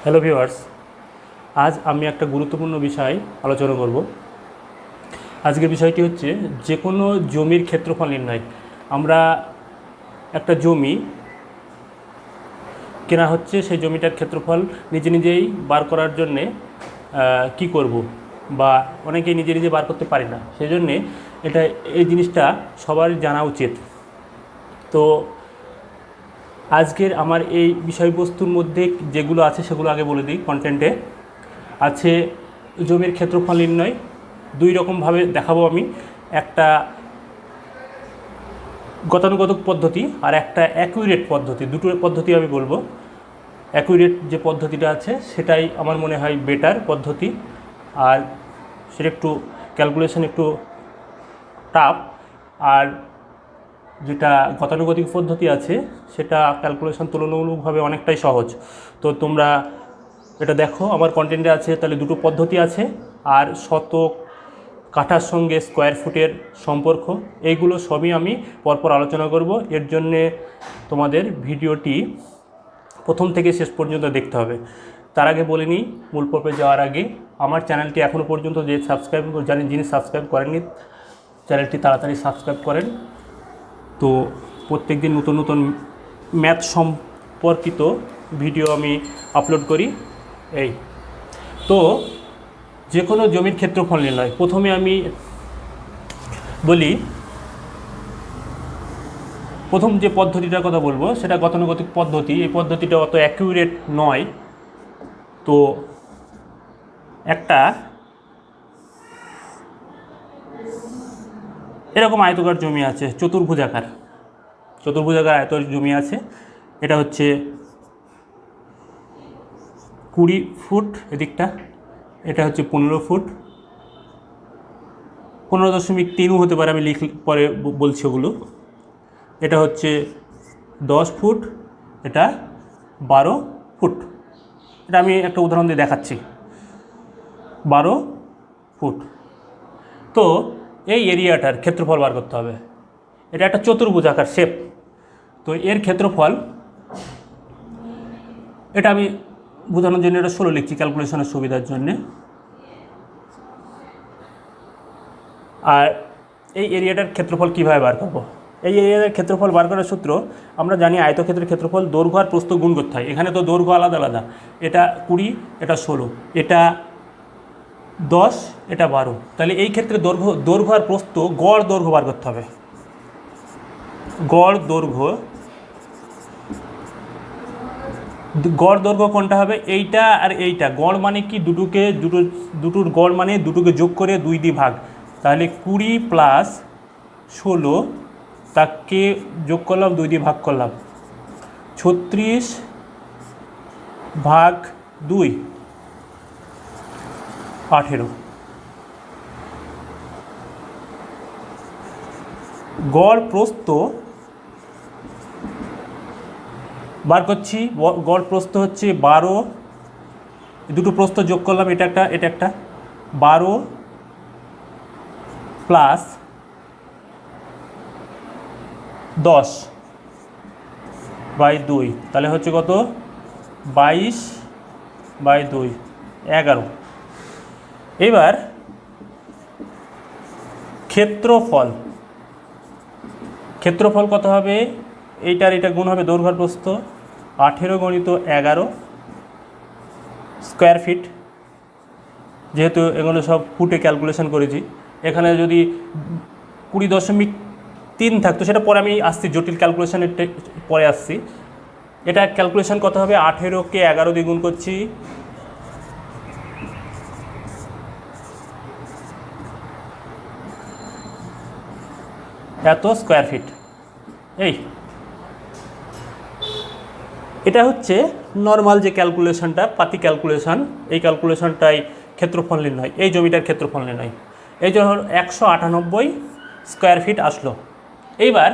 Hello viewers, আজ আমি একটা গুরুত্বপূর্ণ বিষয় আলোচনা করব। আজকের বিষয়টি হচ্ছে যে কোনো জমির ক্ষেত্রফল নির্ণয়। আমরা একটা জমি কেনা হচ্ছে, সেই জমিটার ক্ষেত্রফল নিজে নিজেই বার করার জন্যে কি করব, বা অনেকেই নিজে নিজে বার করতে পারি না, সেই জন্যে এই জিনিসটা সবার জানা উচিত। তো আজকের আমার এই বিষয়বস্তুর মধ্যে যেগুলো আছে সেগুলো আগে বলে দিই। কন্টেন্টে আছে জমির ক্ষেত্রফল নির্ণয়, দুই রকমভাবে দেখাবো আমি। একটা গতানুগতিক পদ্ধতি আর একটা অ্যাকুরেট পদ্ধতি। দুটো পদ্ধতি আমি বলবো। অ্যাকুরেট যে পদ্ধতিটা আছে সেটাই আমার মনে হয় বেটার পদ্ধতি, আর সেটা একটু ক্যালকুলেশন একটু টাফ। আর যেটা গতানুগতিক পদ্ধতি আছে সেটা ক্যালকুলেশন তুলনামূলকভাবে অনেকটাই সহজ। তো তোমরা এটা দেখো, আমার কন্টেন্টে আছে তাহলে দুটো পদ্ধতি আছে, আর শতক, কাঠার সঙ্গে স্কোয়ার ফুটের সম্পর্ক, এইগুলো সবই আমি পরপর আলোচনা করব। এর জন্যে তোমাদের ভিডিওটি প্রথম থেকে শেষ পর্যন্ত দেখতে হবে। তার আগে বলে নিই, মূল পর্বে যাওয়ার আগে আমার চ্যানেলটি এখনও পর্যন্ত যিনি সাবস্ক্রাইব করেননি, চ্যানেলটি তাড়াতাড়ি সাবস্ক্রাইব করেন। তো প্রত্যেক দিন নতুন নতুন ম্যাথ সম্পর্কিত ভিডিও আমি আপলোড করি। এই তো যে কোনো জমির ক্ষেত্রফল নির্ণয়, প্রথমে আমি বলি, প্রথম যে পদ্ধতিটার কথা বলবো সেটা গতানুগতিক পদ্ধতি। এই পদ্ধতিটা অত অ্যাকিউরেট নয়। তো একটা এরকম আয়তাকার জমি আছে, চতুর্ভুজাকার আয়তাকার জমি আছে। এটা হচ্ছে 20 ফুট এদিকটা, এটা হচ্ছে 15 ফুট, 15.3ও হতে পারে, আমি পরে বলছি ওগুলো। এটা হচ্ছে 10 ফুট, এটা 12 ফুট। এটা আমি একটা উদাহরণ দিয়ে দেখাচ্ছি। 12 ফুট। তো এই এরিয়াটার ক্ষেত্রফল বার করতে হবে। এটা একটা চতুর্ভুজাকার শেপ। তো এর ক্ষেত্রফল, এটা আমি বোঝানোর জন্য এটা 16 লিখছি ক্যালকুলেশনের সুবিধার জন্যে। আর এই এরিয়াটার ক্ষেত্রফল কীভাবে বার করব? এই এরিয়ার ক্ষেত্রফল বার করার সূত্র আমরা জানি, আয়তক্ষেত্রের ক্ষেত্রফল দৈর্ঘ্য আর প্রস্থ গুণ করতে হয়। এখানে তো দৈর্ঘ্য আলাদা আলাদা, এটা 20, এটা 16, এটা 10, এটা 12। তাহলে এই ক্ষেত্রে দৈর্ঘ্য আর প্রস্থ গড় দৈর্ঘ্য বার করতে হবে। গড় দৈর্ঘ্য কোনটা হবে? এইটা আর এইটা। গড় মানে কি? দুটোর গড় মানে দুটোকে যোগ করে 2 দিয়ে ভাগ। তাহলে 20 প্লাস 16, তাকে যোগ করলাম, 2 দিয়ে ভাগ করলাম, 36 ভাগ 2, 18। গড় প্রস্থ বার করছি। গড় প্রস্থ হচ্ছে 12, দুটো প্রস্থ যোগ করলাম, এটা একটা 12 প্লাস 10 বাই 2, তাহলে হচ্ছে কত? 22 বাই 2, 11। এবার ক্ষেত্রফল কত হবে? এটা গুণ হবে দৈর্ঘ্য আর প্রস্থ, 18 গণিত 11 স্কোয়ার ফিট। যেহেতু এগুলো সব ফুটে ক্যালকুলেশন করেছি, এখানে যদি 20.3 থাকতো, সেটা পরে আমি আসছি, জটিল ক্যালকুলেশনের পরে আসছি। এটা ক্যালকুলেশন কত হবে? 18কে 11 দিয়ে গুণ করছি, এত স্কোয়ার ফিট। এটা হচ্ছে নর্মাল যে ক্যালকুলেশনটা, পাতি ক্যালকুলেশন। এই ক্যালকুলেশনটাই ক্ষেত্রফল নির্ণয়, এই জমিটার ক্ষেত্রফল নির্ণয়। এই জন্য 198 স্কোয়ার ফিট আসলো। এইবার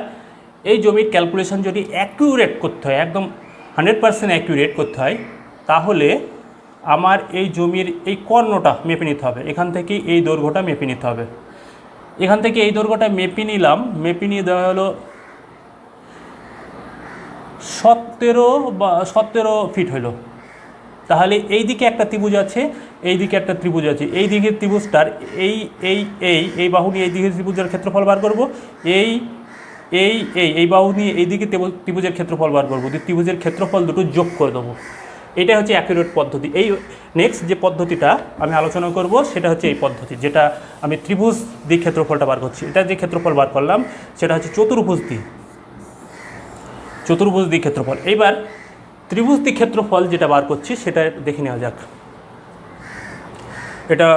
এই জমির ক্যালকুলেশন যদি অ্যাকিউরেট করতে হয়, একদম 100% অ্যাকিউরেট করতে হয়, তাহলে আমার এই জমির এই কর্ণটা মেপে নিতে হবে। এখান থেকে এই দৈর্ঘ্যটা মেপে নিতে হবে। এখান থেকে এই দৈর্ঘ্যটা মেপে নিলাম, মেপে নিয়ে দেওয়া হলো 17 ফিট হলো। তাহলে এই দিকে একটা ত্রিভুজ আছে, এই দিকে একটা ত্রিভুজ আছে, এই দিকের ত্রিভুজটার এই এই এই এই বাহু নিয়ে এই দিকের ত্রিভুজের ক্ষেত্রফল বার করব, এই এই এই এই বাহু নিয়ে এই দিকে ত্রিভুজের ক্ষেত্রফল বার করব, ত্রিভুজের ক্ষেত্রফল দুটো যোগ করে দেবো। এটা হচ্ছে অ্যাকুরেট পদ্ধতি। এই নেক্সট যে পদ্ধতিটা আমি আলোচনা করব সেটা হচ্ছে এই পদ্ধতি, যেটা আমি ত্রিভুজ দিয়ে ক্ষেত্রফলটা বার করছি। এটা যে ক্ষেত্রফল বার করলাম সেটা হচ্ছে চতুর্ভুজ দিয়ে ক্ষেত্রফল। এইবার ত্রিভুজ দিয়ে ক্ষেত্রফল যেটা বার করছি সেটা দেখে নেওয়া যাক। এটা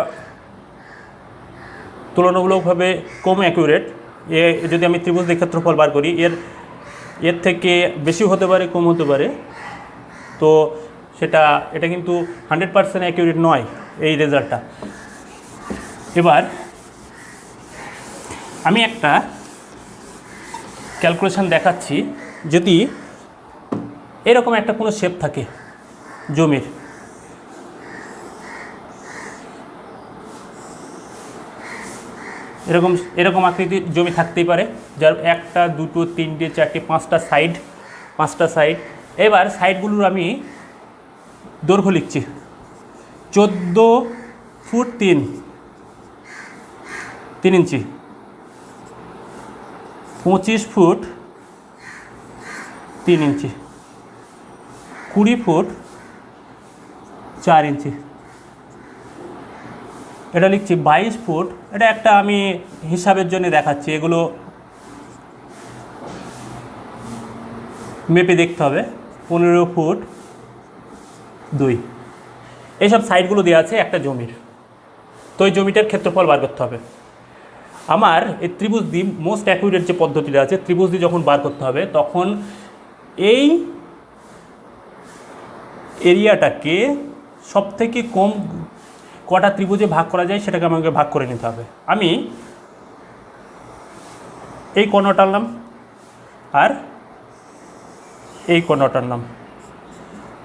তুলনামূলকভাবে কম অ্যাকুরেট। যদি আমি ত্রিভুজ দিয়ে ক্ষেত্রফল বার করি, এর থেকে বেশি হতে পারে, কম হতে পারে, তো এটা কিন্তু 100% অ্যাকুরেট নয় এই রেজাল্টটা। এবার আমি একটা ক্যালকুলেশন দেখাচ্ছি। যদি এরকম একটা কোনো শেপ থাকে জমির, এরকম আকৃতির জমি থাকতেই পারে, যার 1, 2, 3, 4, 5টা সাইড। এবার সাইডগুলোর আমি দৈর্ঘ্য লিখছি 14 ফুট 3 ইঞ্চি, 25 ফুট 3 ইঞ্চি, 20 ফুট 4 ইঞ্চি, এটা লিখছি 22 ফুট। এটা একটা আমি হিসাবের জন্য দেখাচ্ছি, এগুলো মেপে দেখতে হবে। 15 ফুট 2, এইসব সাইডগুলো দেওয়া আছে একটা জমির। তো এই জমিটার ক্ষেত্রফল বার করতে হবে আমার। এই ত্রিভুজ দিয়ে মোস্ট অ্যাকুরেট যে পদ্ধতিটা আছে, ত্রিভুজ দিয়ে যখন বার করতে হবে তখন এই এরিয়াটাকে সবথেকে কম কটা ত্রিভুজে ভাগ করা যায় সেটাকে আমাকে ভাগ করে নিতে হবে। আমি এই কর্ণ টানলাম আর এই কর্ণ টানলাম,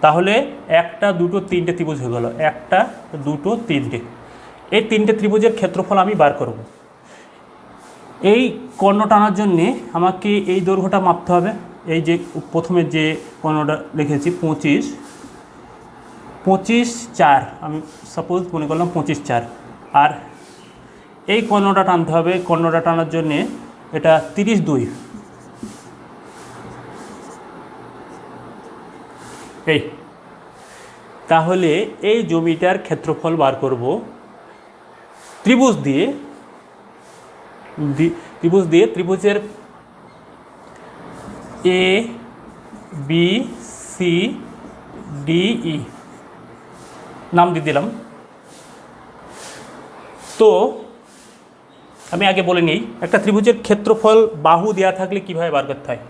তাহলে 1, 2, 3টে ত্রিভুজ হয়ে গেল। 1, 2, 3টে, এই 3টে ত্রিভুজের ক্ষেত্রফল আমি বার করব। এই কর্ণ টানার জন্যে আমাকে এই দৈর্ঘ্যটা মাপতে হবে। এই যে প্রথমে যে কর্ণটা লিখেছি 25, 4, আমি সাপোজ মনে করলাম 25, 4। আর এই কর্ণটা টানতে হবে। কর্ণটা টানার জন্যে এটা 30, 2। এই তাহলে এই জমিটার ক্ষেত্রফল বার করব ত্রিভুজ দিয়ে। ত্রিভুজের A, B, C, D, E নাম দিয়ে দিলাম। তো আমি আগে বলে নিই, একটা ত্রিভুজের ক্ষেত্রফল বাহু দেওয়া থাকলে কিভাবে বার করতে হয়।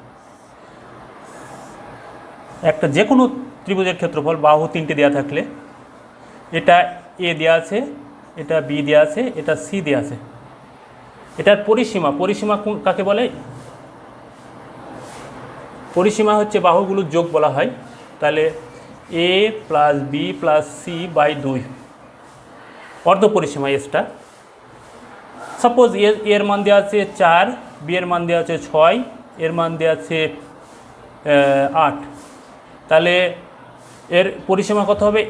একটা যে কোনো ত্রিভুজের ক্ষেত্রফল বাহু 3টে দেওয়া থাকলে, এটা A দেওয়া আছে, এটা B দেওয়া আছে, এটা C দেওয়া আছে। এটার পরিসীমা কাকে বলে? পরিসীমা হচ্ছে বাহুগুলোর যোগ বলা হয়। তাহলে A + B + C/2 অর্ধপরিসীমা এসটা। সাপোজ এর মান দেওয়া আছে 4, B এর মান দেওয়া আছে 6, এর মান দেওয়া আছে 8। তাহলে এর পরিসীমা কত হবে?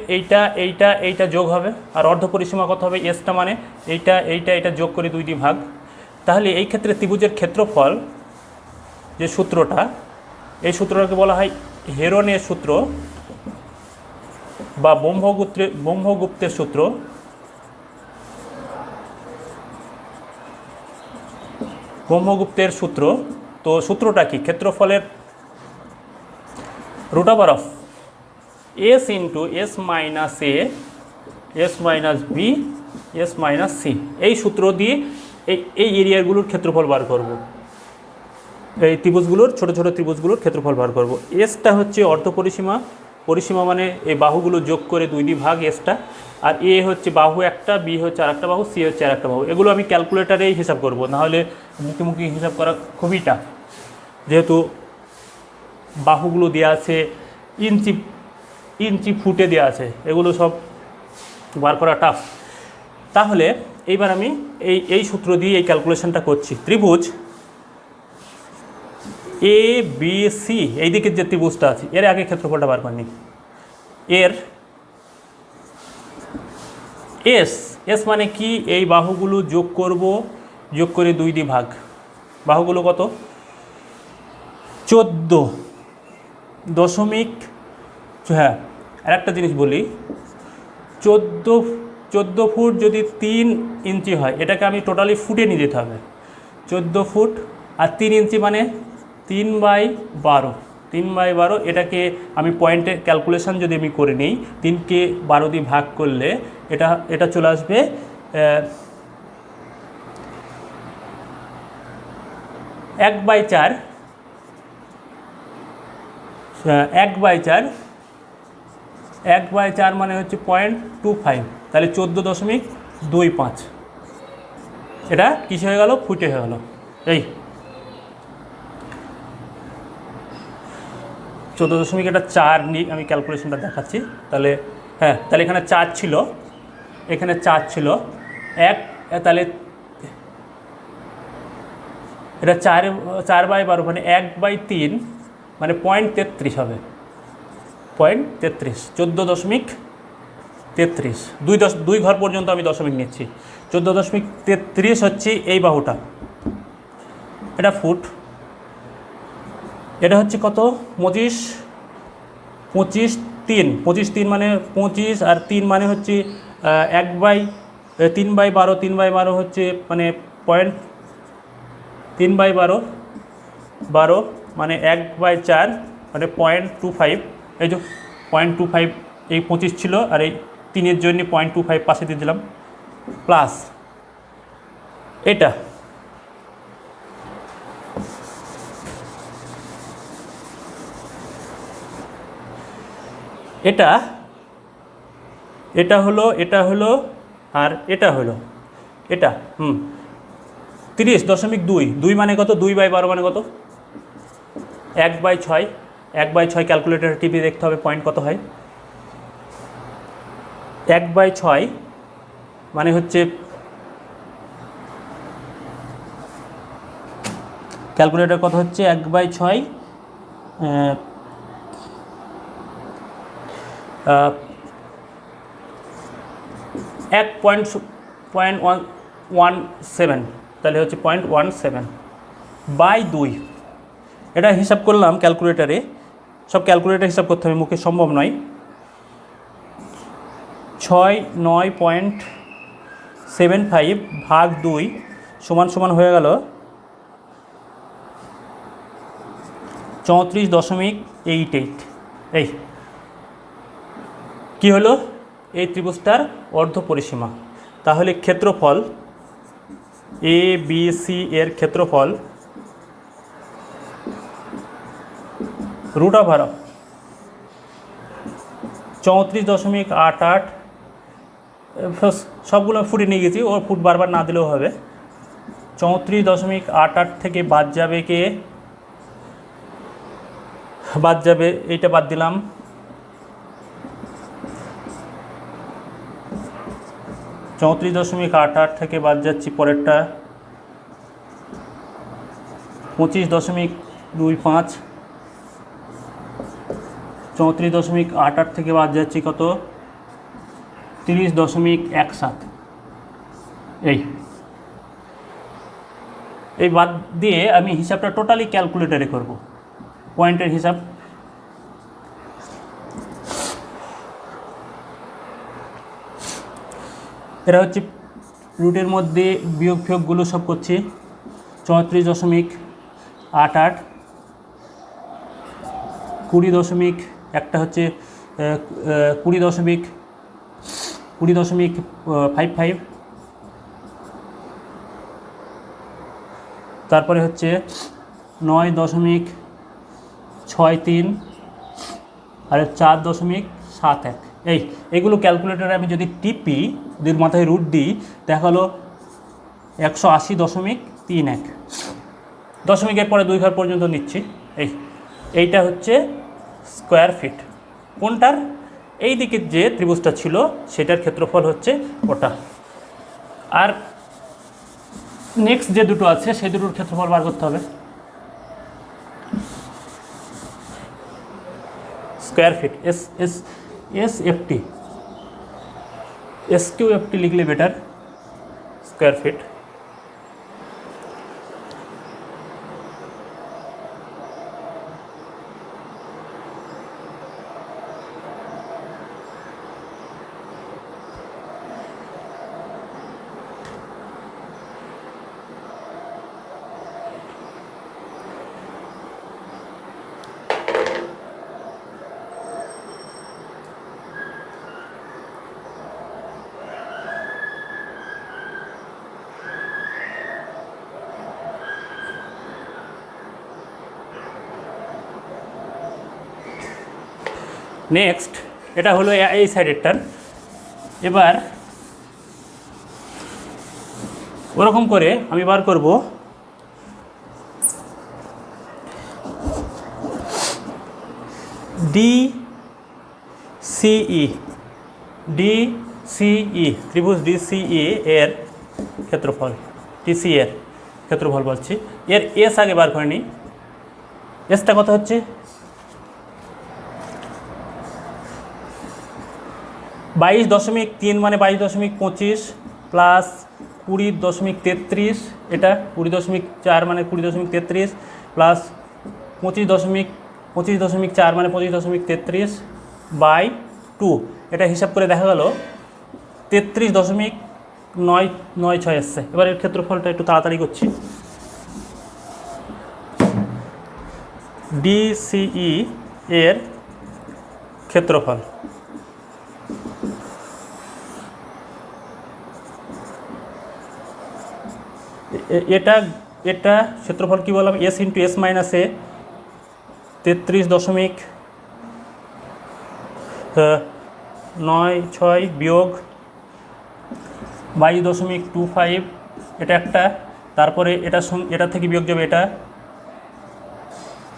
এইটা যোগ হবে। আর অর্ধপরিসীমা কত হবে? এসটা মানে এইটা যোগ করে 2 দিয়ে ভাগ। তাহলে এই ক্ষেত্রে ত্রিভুজের ক্ষেত্রফল যে সূত্রটা, এই সূত্রটাকে বলা হয় হেরনের সূত্র বা ব্রহ্মগুপ্তের সূত্র। ব্রহ্মগুপ্তের সূত্র। তো সূত্রটা কি? ক্ষেত্রফলের √(s × s - a s - b s - c) এই সূত্র দিয়ে এই এরিয়াগুলোর ক্ষেত্রফল বার করব। এই ত্রিভুজগুলোর ছোট ত্রিভুজগুলোর ক্ষেত্রফল বার করব। এসটা হচ্ছে অর্ধপরিসীমা। পরিসীমা মানে এই বাহুগুলো যোগ করে 2 দিয়ে ভাগ এসটা। আর এ হচ্ছে বাহু একটা, বি হচ্ছে আর একটা বাহু, সি হচ্ছে আর একটা বাহু। এগুলো আমি ক্যালকুলেটারেই হিসাব করব, নাহলে মুখে হিসাব করা খুবই টাফ, যেহেতু বাহুগুলো দেওয়া আছে ইঞ্চি ফুটে দেওয়া আছে, এগুলো সব বার করা টাফ। তাহলে এইবার আমি এই সূত্র দিয়ে এই ক্যালকুলেশনটা করছি। ত্রিভুজ ABC এই দিকের যে ত্রিভুজটা আছে, এর আগে ক্ষেত্রফলটা বার করিনি। এর এস, এস মানে কি, এই বাহুগুলো যোগ করব, যোগ করে 2 দিয়ে ভাগ। বাহুগুলো কত? 14 হ্যাঁ, আর একটা জিনিস বলি, 14 ফুট যদি 3 ইঞ্চি হয়, এটাকে আমি টোটালি ফুটে নিয়ে যেতে হবে। 14 ফুট আর 3 ইঞ্চি মানে 3/12, 3/12। এটাকে আমি পয়েন্টে ক্যালকুলেশন যদি আমি করে নিই, 3কে 12 দিয়ে ভাগ করলে এটা চলে আসবে 1/4, 1/4 মানে হচ্ছে 0.25, তাহলে 14.25। এটা কিসে হয়ে গেল? ফুটে হয়ে গেল। এই 14.4 নিয়ে আমি ক্যালকুলেশনটা দেখাচ্ছি। তাহলে হ্যাঁ, তাহলে এখানে 4 ছিল, এখানে 4 ছিল, তাহলে এটা 4/12 মানে 1/3 মানে 0.33 হবে, 0.33, 14.33। 2 ঘর পর্যন্ত আমি দশমিক নিচ্ছি। 14.33 হচ্ছে এই বাহুটা, এটা ফুট। এটা হচ্ছে কত? 25, 3 মানে 25 আর 3 মানে হচ্ছে 3/12, 3/12 হচ্ছে মানে 3/12 মানে 1/4 মানে 0.25। এই যে 0.25, এই 25 ছিল আর এই 3-এর জন্য 0.25 পাশে দিয়ে দিলাম, প্লাস এটা এটা এটা হলো, এটা হলো, আর এটা হলো এটা 30.2 মানে কত? 2/12 মানে কত? 1/6, 1/6 ক্যালকুলেটর টিপে দেখতে হবে পয়েন্ট কত হয়। 1/6 মানে হচ্ছে, ক্যালকুলেটর কত হচ্ছে? 1/6 1.17, তাহলে হচ্ছে 0.17/2। এটা হিসাব করলাম ক্যালকুলেটারে, সব ক্যালকুলেটার হিসাব করতে হবে, মুখে সম্ভব নয়। 9.75/2 সমান হয়ে গেল 34.88। এই কি হলো? এই ত্রিভুজটার অর্ধ পরিসীমা। তাহলে ক্ষেত্রফল ABC এর ক্ষেত্রফল √, 34.88, সবগুলো ফুটে নিয়ে গেছি, ওর ফুট বারবার না দিলেও হবে। 34.88 থেকে বাদ যাবে কে? বাদ যাবে এইটা, বাদ দিলাম। 34.88 থেকে বাদ যাচ্ছি পরেরটা 25.25। 34.88 থেকে বাদ যাচ্ছি কত? 30.17। এই বাদ দিয়ে আমি হিসাবটা টোটালি ক্যালকুলেটরে করব, পয়েন্টের হিসাব। এটা হচ্ছে রুটের মধ্যে বিয়োগ ফিয়োগগুলো সব করছি। 34.88, 20 একটা হচ্ছে 20.55, তারপরে হচ্ছে 9.63 আর 4.71। এইগুলো ক্যালকুলেটারে আমি যদি টিপি, দুই মাথায় রুট দিই, দেখা হলো 180.31। দশমিকের পরে 2 ঘর পর্যন্ত নিচ্ছি। এইটা হচ্ছে স্কোয়ার ফিট। কোনটার? এই দিকের যে ত্রিভুজটা ছিল সেটার ক্ষেত্রফল হচ্ছে ওটা। আর নেক্সট যে দুটো আছে সেই দুটোর ক্ষেত্রফল বার করতে হবে। Square feet, SFT। SQFT লিখলে বেটার, স্কোয়ার ফিট। নেক্সট এটা হলো এই সাইডেরটার। এবার ওরকম করে আমি বার করব DCE, ত্রিভুজ DCE এর ক্ষেত্রফল, TCE এর ক্ষেত্রফল বলছি। এর এস আগে বার করে নিই। এসটা কত হচ্ছে? 22.3 মানে 22.25 প্লাস 20.33, এটা 20.4 মানে 20.33 প্লাস 25.4 মানে 25.33 বাই 2। এটা হিসাব করে দেখা গেল 33.996 এসছে। এবার এর ক্ষেত্রফলটা একটু তাড়াতাড়ি করছি। DCE এর ক্ষেত্রফল, এটা ক্ষেত্রফল কি বললাম? S ইন্টু S মাইনাস এ 33.96 বিয়োগ 22.25, এটা একটা। তারপরে এটা থেকে বিয়োগ যাবে এটা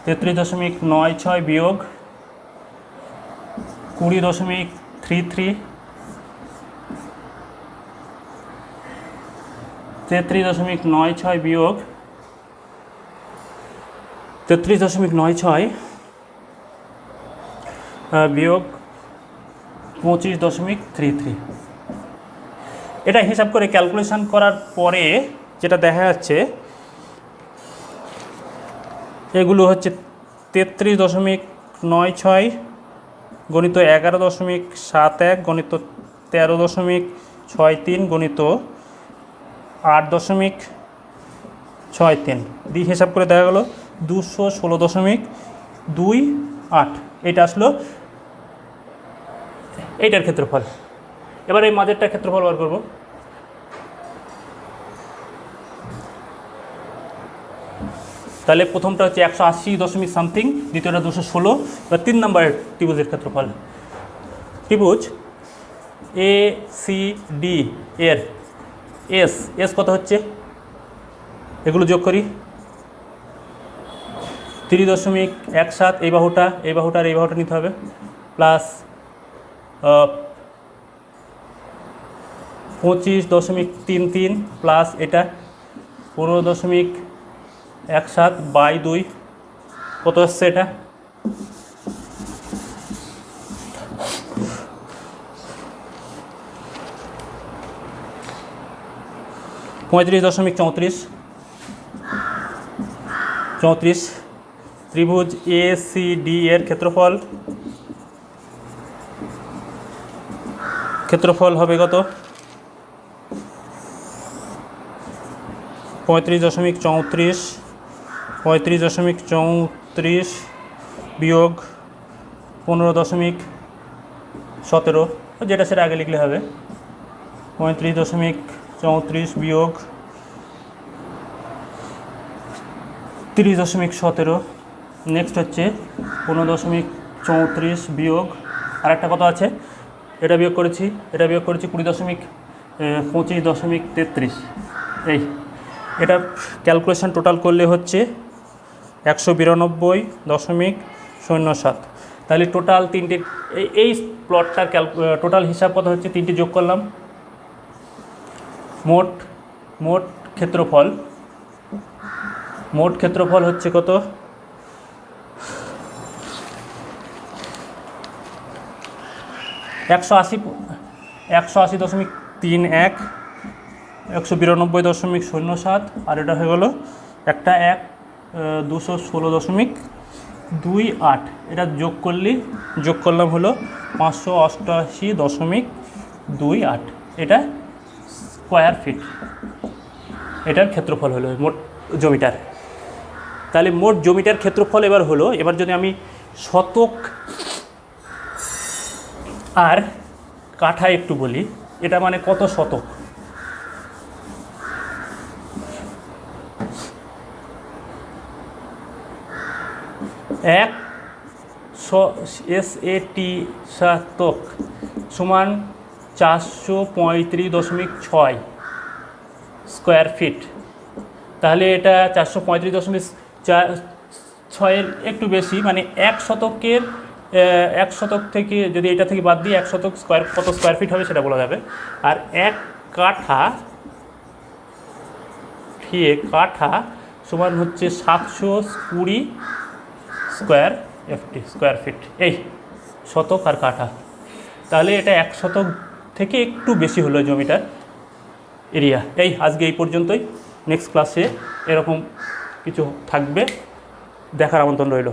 33.96 বিয়োগ 20.33, 33.96 বিয়োগ 33.96 বিয়োগ 25.33। এটা হিসাব করে ক্যালকুলেশন করার পরে যেটা দেখা যাচ্ছে, এগুলো হচ্ছে 33.96 গণিত 11.71 গণিত 13.63 গণিত 8.63 দিয়ে হিসাব করে দেখা গেলো 216.28। এটা আসলো এইটার ক্ষেত্রফল। এবার এই মাঝেরটার ক্ষেত্রফল বার করব। তাহলে প্রথমটা হচ্ছে 180 সামথিং, দ্বিতীয়টা 216। এবার 3 নম্বরের ত্রিভুজের ক্ষেত্রফল। ত্রিভুজ ACD এর এস কত হচ্ছে? এগুলো যোগ করি। 3.17, এই বাহুটা আর এই বাহুটা নিতে হবে, প্লাস 25.33 প্লাস এটা 15.17 বাই 2, কত হচ্ছে এটা? 35.34। ত্রিভুজ ACD এর ক্ষেত্রফল হবে কত? 35.34 বিয়োগ 15.17, যেটা সেটা আগে লিখলে হবে। 35.34 বিয়োগ 30.17। নেক্সট হচ্ছে 15.34 বিয়োগ আর একটা কত আছে, এটা বিয়োগ করেছি 20.25.33। এই এটা ক্যালকুলেশন টোটাল করলে হচ্ছে 192.07। তাহলে টোটাল তিনটে এই প্লটটার টোটাল হিসাব কত হচ্ছে? তিনটে যোগ করলাম, মোট ক্ষেত্রফল হচ্ছে কত? 180 180.31, 192.07, আর এটা হয়ে গেল একটা 216.28। এটা যোগ করলাম হলো 588.28। এটা স্কোয়ার ফিট, এটার ক্ষেত্রফল হলো মোট জমিটার। তাহলে মোট জমিটার ক্ষেত্রফল এবার হলো, এবার যদি আমি শতক আর কাঠা একটু বলি, এটা মানে কত শতক। SAT শতক সমান 435.6 স্কোয়ার ফিট। তাহলে এটা 435.6 একটু বেশি, মানে 1 শতক থেকে যদি এটা থেকে বাদ দিয়ে 1 শতক স্কোয়ার কত স্কোয়ার ফিট হবে সেটা বলা যাবে। আর 1 কাঠা সমান হচ্ছে 720 স্কোয়ার ফিট, এই শতক আর কাঠা। তাহলে এটা 1 শতক থেকে একটু বেশি হলো জমিটার এরিয়া। আজকে এই পর্যন্তই। নেক্সট ক্লাসে এরকম কিছু থাকবে, দেখার আমন্ত্রণ রইল।